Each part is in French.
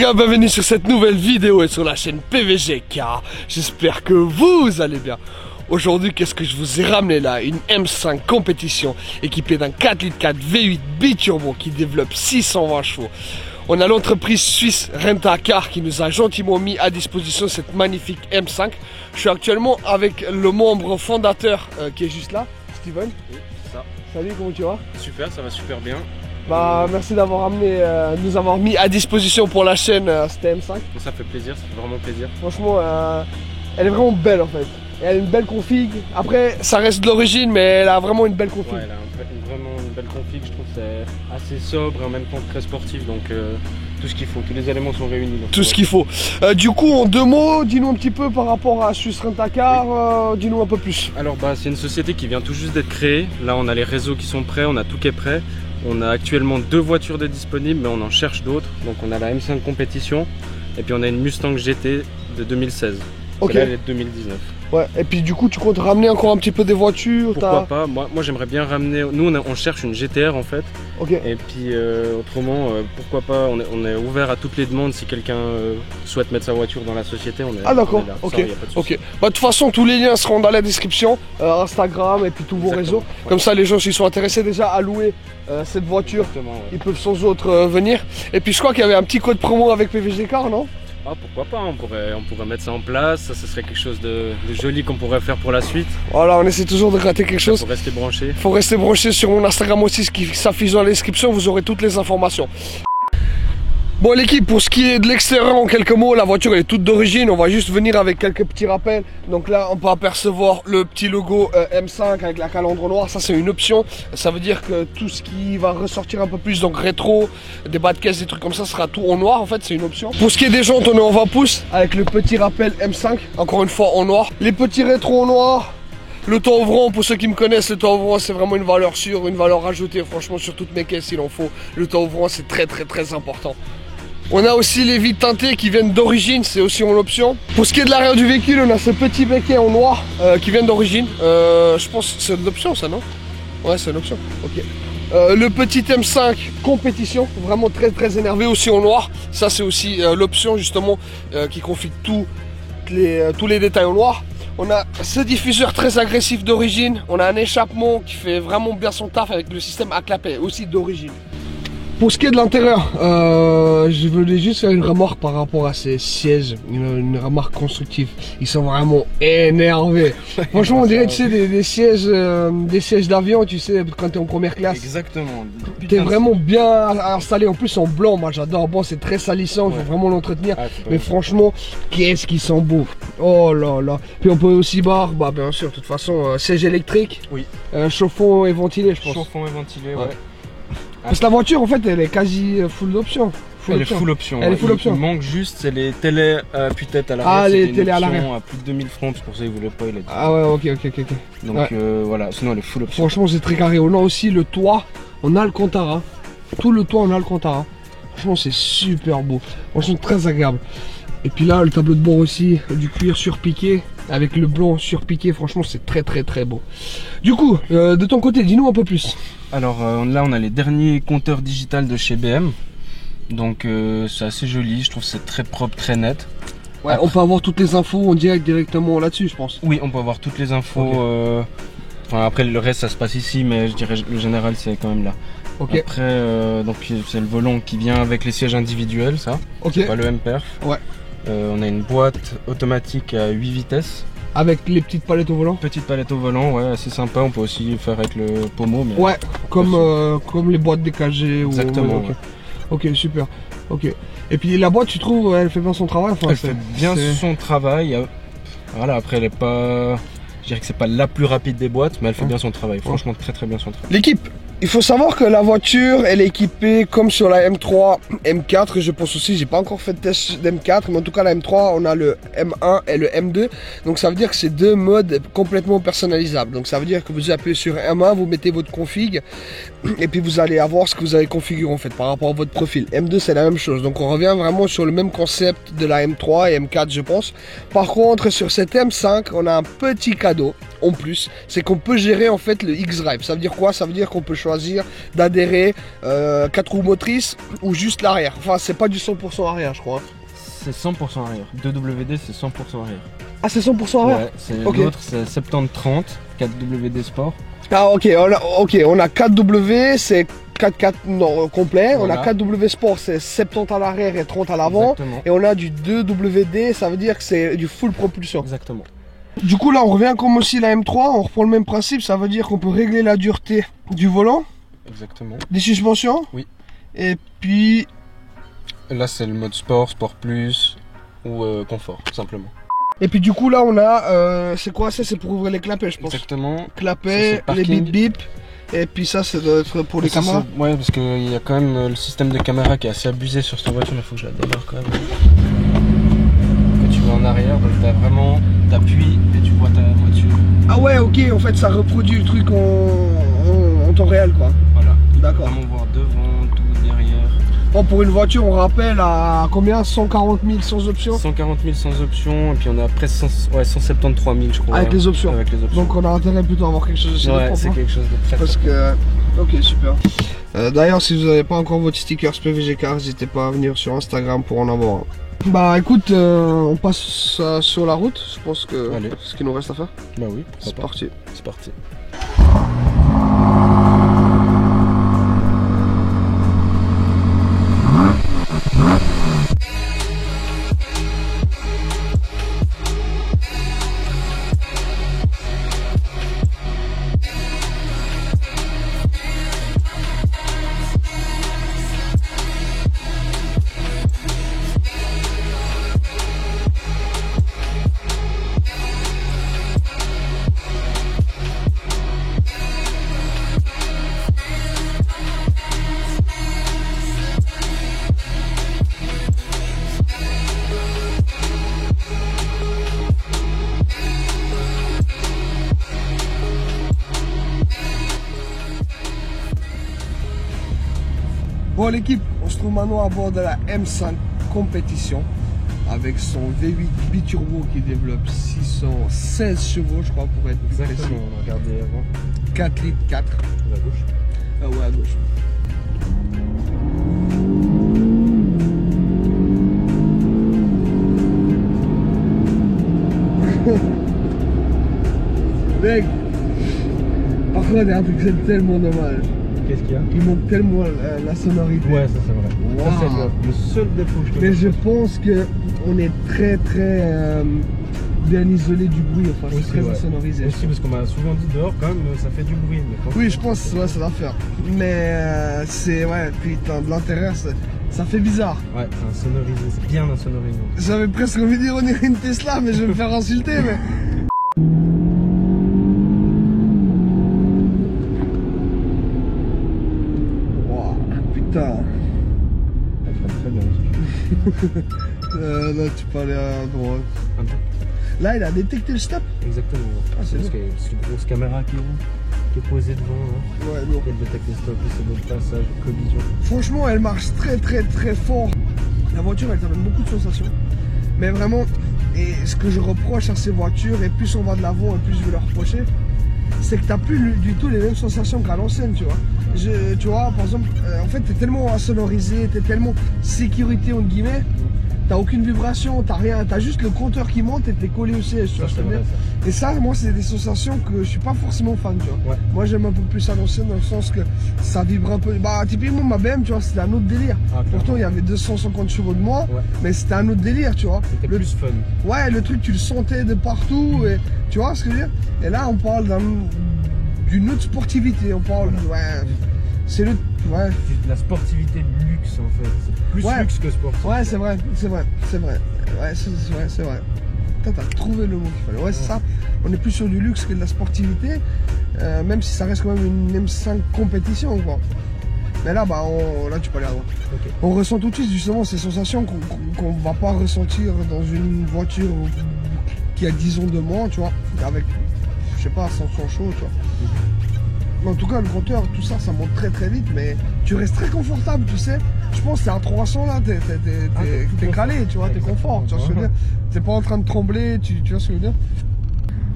gars, bienvenue sur cette nouvelle vidéo et sur la chaîne PVGK. J'espère que vous allez bien. Aujourd'hui, qu'est-ce que je vous ai ramené là? Une M5 compétition équipée d'un 4 litres 4 V8 biturbo qui développe 620 chevaux. On a l'entreprise suisse Rent-A-Car qui nous a gentiment mis à disposition cette magnifique M5. Je suis actuellement avec le membre fondateur qui est juste là, Steven. Oui, c'est ça. Salut, comment tu vas? Super, ça va super bien. Bah, merci d'avoir amené, nous avoir mis à disposition pour la chaîne cette M5. Ça fait plaisir, ça fait vraiment plaisir. Franchement, elle est vraiment belle en fait. Elle a une belle config. Après, ça reste de l'origine, mais elle a vraiment une belle config. Ouais, elle a vraiment une belle config, je trouve que c'est assez sobre et en même temps très sportif. Donc tout ce qu'il faut, tous les éléments sont réunis. Donc, tout ce qu'il faut. Du coup, en deux mots, dis-nous un petit peu par rapport à Suisse Rent-A-Car, oui. Dis-nous un peu plus. Alors bah, c'est une société qui vient tout juste d'être créée. Là, on a les réseaux qui sont prêts, on a tout qui est prêt. On a actuellement 2 voitures de disponibles, mais on en cherche d'autres. Donc on a la M5 compétition et puis on a une Mustang GT de 2016. Ok. Là, elle est de 2019. Ouais, et puis du coup, tu comptes ramener encore un petit peu des voitures? Pourquoi pas? Moi j'aimerais bien ramener. Nous, on cherche une GTR en fait. Ok. Et puis autrement, pourquoi pas? On est ouvert à toutes les demandes. Si quelqu'un souhaite mettre sa voiture dans la société, on est. Ah d'accord. Ok. Ok. Ok. Bah de toute façon, tous les liens seront dans la description, Instagram et puis tous vos réseaux. Ouais. Comme ça, les gens s'ils sont intéressés déjà à louer cette voiture, Ouais. ils peuvent sans autre venir. Et puis je crois qu'il y avait un petit code promo avec PVGK, non? Ah, pourquoi pas, on pourrait mettre ça en place, ça ce serait quelque chose de joli qu'on pourrait faire pour la suite. Voilà, on essaie toujours de gratter quelque chose. Pour rester branché. Faut rester branché sur mon Instagram aussi, ce qui s'affiche dans la description, vous aurez toutes les informations. Bon l'équipe, pour ce qui est de l'extérieur en quelques mots, la voiture elle est toute d'origine, on va juste venir avec quelques petits rappels. Donc là on peut apercevoir le petit logo M5 avec la calandre noire, ça c'est une option. Ça veut dire que tout ce qui va ressortir un peu plus, donc rétro, des bas de caisse, des trucs comme ça, sera tout en noir en fait, c'est une option. Pour ce qui est des jantes, on est en 20 pouces avec le petit rappel M5, encore une fois en noir. Les petits rétros en noir. Le toit ouvrant, pour ceux qui me connaissent, le toit ouvrant c'est vraiment une valeur sûre, une valeur ajoutée. Franchement sur toutes mes caisses il en faut. Le toit ouvrant c'est très important. On a aussi les vitres teintées qui viennent d'origine, c'est aussi en option. Pour ce qui est de l'arrière du véhicule, on a ce petit becquet en noir qui vient d'origine. Je pense que c'est de l'option ça, non? Ouais, c'est une option, ok. Le petit M5 compétition, vraiment très énervé, aussi en noir. Ça c'est aussi l'option justement qui config tous les détails en noir. On a ce diffuseur très agressif d'origine. On a un échappement qui fait vraiment bien son taf avec le système à clapet, aussi d'origine. Pour ce qui est de l'intérieur, je voulais juste faire une remarque par rapport à ces sièges, une remarque constructive. Ils sont vraiment énervés. Franchement, on dirait, tu sais, des sièges d'avion, tu sais, quand t'es en première classe. Exactement. T'es vraiment bien installé, en plus en blanc, moi j'adore. Bon, c'est très salissant, il faut vraiment l'entretenir. Mais franchement, qu'est-ce qu'ils sont beaux. Oh là là. Puis on peut aussi voir, bah bien sûr, de toute façon, siège électrique. Oui. Chauffant et ventilé, je pense. Chauffant et ventilé, ouais. Parce que la voiture en fait elle est quasi full d'options. Elle est full option. Elle est full option. Il manque juste c'est les télé tête à l'arrière. Ah, les télé à l'arrière. À plus de 2000 francs, c'est pour ça qu'ils voulaient pas. Il a dit. Ah ouais, ok. Donc ouais. voilà, sinon elle est full option. Franchement c'est très carré. On a aussi le toit en Alcantara. Tout le toit en Alcantara. Franchement c'est super beau. Franchement très agréable. Et puis là le tableau de bord aussi, du cuir surpiqué. Avec le blanc surpiqué, franchement c'est très beau. Du coup, de ton côté, dis-nous un peu plus. Alors là on a les derniers compteurs digitaux de chez BM. Donc c'est assez joli, je trouve que c'est très propre, très net. Ouais, après, on peut avoir toutes les infos en direct directement là-dessus, je pense. Oui, on peut avoir toutes les infos. Okay. Enfin après le reste ça se passe ici, mais je dirais le général c'est quand même là. Okay. Après donc c'est le volant qui vient avec les sièges individuels, ça. Okay. Pas le M-Perf. Ouais. On a une boîte automatique à 8 vitesses. Avec les petites palettes au volant. Petite palette au volant, ouais, assez sympa. On peut aussi faire avec le pommeau. Mais ouais, comme les boîtes DKG. Exactement. Ouais, okay. Ok, super. Ok. Et puis la boîte, tu trouves, elle fait bien son travail? Enfin, elle fait bien son travail. Voilà, après elle est pas... Je dirais que c'est pas la plus rapide des boîtes, mais elle fait bien son travail. Franchement, très bien son travail. L'équipe, il faut savoir que la voiture, elle est équipée comme sur la M3, M4. Je pense aussi, j'ai pas encore fait de test d'M4, mais en tout cas la M3, on a le M1 et le M2. Donc ça veut dire que c'est deux modes complètement personnalisables. Donc ça veut dire que vous appuyez sur M1, vous mettez votre config. et puis vous allez avoir ce que vous avez configuré en fait par rapport à votre profil. M2 c'est la même chose, donc on revient vraiment sur le même concept de la M3 et M4 je pense. Par contre sur cette M5 on a un petit cadeau en plus, c'est qu'on peut gérer en fait le X-Drive. Ça veut dire quoi? Ça veut dire qu'on peut choisir d'adhérer 4 roues motrices ou juste l'arrière. Enfin c'est pas du 100% arrière je crois. C'est 100% arrière. 2WD c'est 100% arrière. Ah c'est 100% arrière? Ouais, okay. L'autre c'est 70-30, 4WD Sport. Ah ok, on a 4W, c'est 4x4 complet, voilà. On a 4W Sport, c'est 70 à l'arrière et 30 à l'avant. Et on a du 2WD, ça veut dire que c'est du full propulsion. Exactement. Du coup là on revient comme aussi la M3, on reprend le même principe, ça veut dire qu'on peut régler la dureté du volant. Exactement. Des suspensions. Oui. Et puis... Là c'est le mode Sport, Sport Plus ou Confort, tout simplement. Et puis du coup là on a, c'est quoi ça? C'est pour ouvrir les clapets je pense. Exactement. Clapets, les bip bip. Et puis ça doit être pour les caméras. Ouais parce qu'il y a quand même le système de caméra qui est assez abusé sur cette voiture, il faut que je la démarre quand même. Quand tu vas en arrière, donc t'as vraiment, t'appuies et tu vois ta voiture. Ah ouais ok, en fait ça reproduit le truc en temps réel quoi. Voilà. D'accord. Vraiment voir devant, tout derrière. Bon, pour une voiture, on rappelle à combien? 140 000 sans option? 140 000 sans option, et puis on a presque 173 000 je crois. Avec les options. Avec les options. Donc on a intérêt plutôt à avoir quelque chose de ouais, c'est quelque chose de très parce que... Ok, super. D'ailleurs, si vous n'avez pas encore votre sticker PVG Car, n'hésitez pas à venir sur Instagram pour en avoir un. Bah écoute, on passe sur la route, je pense que c'est ce qu'il nous reste à faire. Bah oui, c'est parti. C'est parti. Bon l'équipe, on se trouve maintenant à bord de la M5 compétition avec son V8 biturbo qui développe 616 chevaux je crois pour être plus précis. On a regardé avant. 4 litres 4. À gauche. Ah ouais à gauche. Mec, par contre il y a un truc c'est tellement dommage. Qu'est-ce qu'il y a? Il manque tellement la sonorité. Ouais, ça c'est vrai. Wow. Ça c'est le seul défaut que je Mais je pense qu'on est très bien isolé du bruit, enfin c'est très insonorisé. Aussi parce qu'on m'a souvent dit dehors quand même ça fait du bruit. Mais oui je pense ouais ça va faire. Mais c'est ouais putain de l'intérieur ça fait bizarre. Ouais c'est insonorisé, c'est bien insonorisé. J'avais presque envie de dire on dirait une Tesla mais je vais me faire insulter mais... Elle ferait très bien aussi. Là tu peux aller à droite. Là il a détecté le stop. Exactement. Ah, c'est parce qu'il y a une grosse caméra qui est posée devant. Hein. Ouais lourd. Elle détecte les stops, les de passage, les collisions. Franchement elle marche très fort. La voiture elle te donne beaucoup de sensations. Mais vraiment, et ce que je reproche à ces voitures, et plus on va de l'avant et plus je vais leur reprocher, c'est que t'as plus du tout les mêmes sensations qu'à l'ancienne, tu vois. Tu vois, par exemple, en fait, t'es tellement insonorisé, t'es tellement sécurité, entre guillemets, t'as aucune vibration, t'as rien, t'as juste le compteur qui monte et t'es collé au siège, tu vois. Et ça, moi, c'est des sensations que je suis pas forcément fan, tu vois. Ouais. Moi, j'aime un peu plus à l'ancienne dans le sens que ça vibre un peu. Bah, typiquement, ma BM, tu vois, c'était un autre délire. Ah, pourtant, il y avait 250 chevaux de moins, mais c'était un autre délire, tu vois. C'était plus fun. Ouais, le truc, tu le sentais de partout, et tu vois ce que je veux dire. Et là, on parle d'une autre sportivité, on parle, c'est le, de la sportivité de luxe en fait, c'est plus luxe que sportif. Ouais, c'est vrai. Ouais, c'est vrai. T'as trouvé le mot qu'il fallait. Ouais, c'est ça. On est plus sur du luxe que de la sportivité, même si ça reste quand même une M5 compétition, quoi. Mais là, bah, là, tu peux aller à droite. Okay. On ressent tout de suite justement ces sensations qu'on va pas ressentir dans une voiture qui a 10 ans de moins, tu vois, avec, je sais pas, ascension chaud, tu vois. En tout cas, le compteur, tout ça, ça monte très très vite, mais tu restes très confortable, tu sais. Je pense que c'est à 300 là, t'es calé, tu vois, t'es confort, tu vois ce que je veux dire. T'es pas en train de trembler, tu vois ce que je veux dire.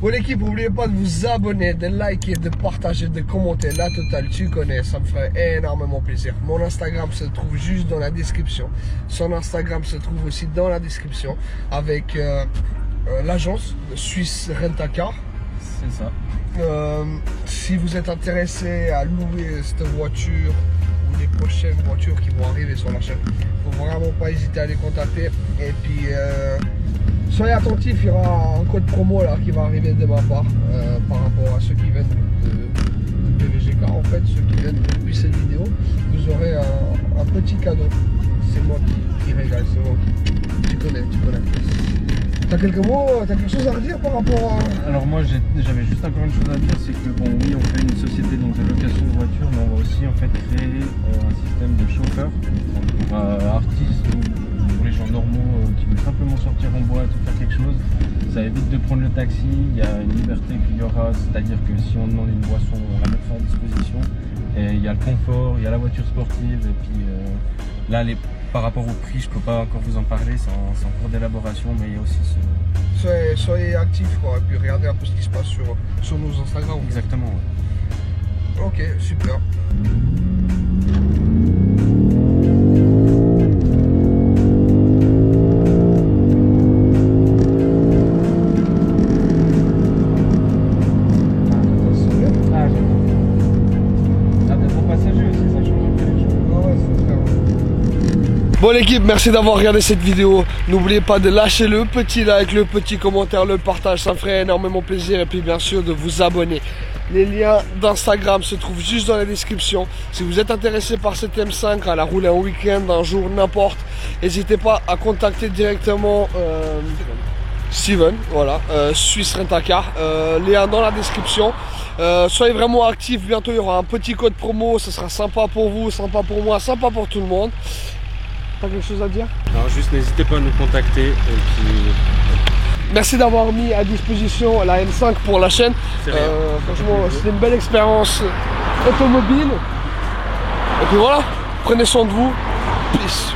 Bon l'équipe, n'oubliez pas de vous abonner, de liker, de partager, de commenter. La totale, tu connais, ça me ferait énormément plaisir. Mon Instagram se trouve juste dans la description. Son Instagram se trouve aussi dans la description avec l'agence Swiss Rent a Car. C'est ça. Si vous êtes intéressé à louer cette voiture ou les prochaines voitures qui vont arriver sur la chaîne, faut vraiment pas hésiter à les contacter. Et puis soyez attentifs, il y aura un code promo là qui va arriver de ma part par rapport à ceux qui viennent de PVGK. En fait, ceux qui viennent depuis cette vidéo, vous aurez un petit cadeau. C'est moi qui régale, c'est moi qui... Tu connais. T'as quelques mots, t'as quelque chose à redire par rapport à... Alors moi j'avais juste encore une chose à dire, c'est que bon oui on fait une société donc, de location de voitures, mais on va aussi en fait créer un système de chauffeur pour artistes ou pour les gens normaux qui veulent simplement sortir en boîte ou faire quelque chose. Ça évite de prendre le taxi, il y a une liberté qu'il y aura, c'est-à-dire que si on demande une boisson, on la mettra à disposition. Et il y a le confort, il y a la voiture sportive, et puis là par rapport au prix, je peux pas encore vous en parler, c'est en cours d'élaboration, mais il y a aussi ce... Soyez actifs quoi, et puis regardez un peu ce qui se passe sur nos Instagram. Exactement, ouais. Ok, super. Bon l'équipe, merci d'avoir regardé cette vidéo. N'oubliez pas de lâcher le petit like, le petit commentaire, le partage, ça me ferait énormément plaisir. Et puis bien sûr de vous abonner. Les liens d'Instagram se trouvent juste dans la description. Si vous êtes intéressé par cette M5, à la rouler un week-end, un jour, n'importe, n'hésitez pas à contacter directement Steven, voilà, Swiss Rent a Car. Lien dans la description. Soyez vraiment actifs, bientôt il y aura un petit code promo, ça sera sympa pour vous, sympa pour moi, sympa pour tout le monde. T'as quelque chose à dire? Alors juste n'hésitez pas à nous contacter et puis... Merci d'avoir mis à disposition la M5 pour la chaîne. Franchement c'était une belle expérience automobile. Et puis voilà, prenez soin de vous. Peace.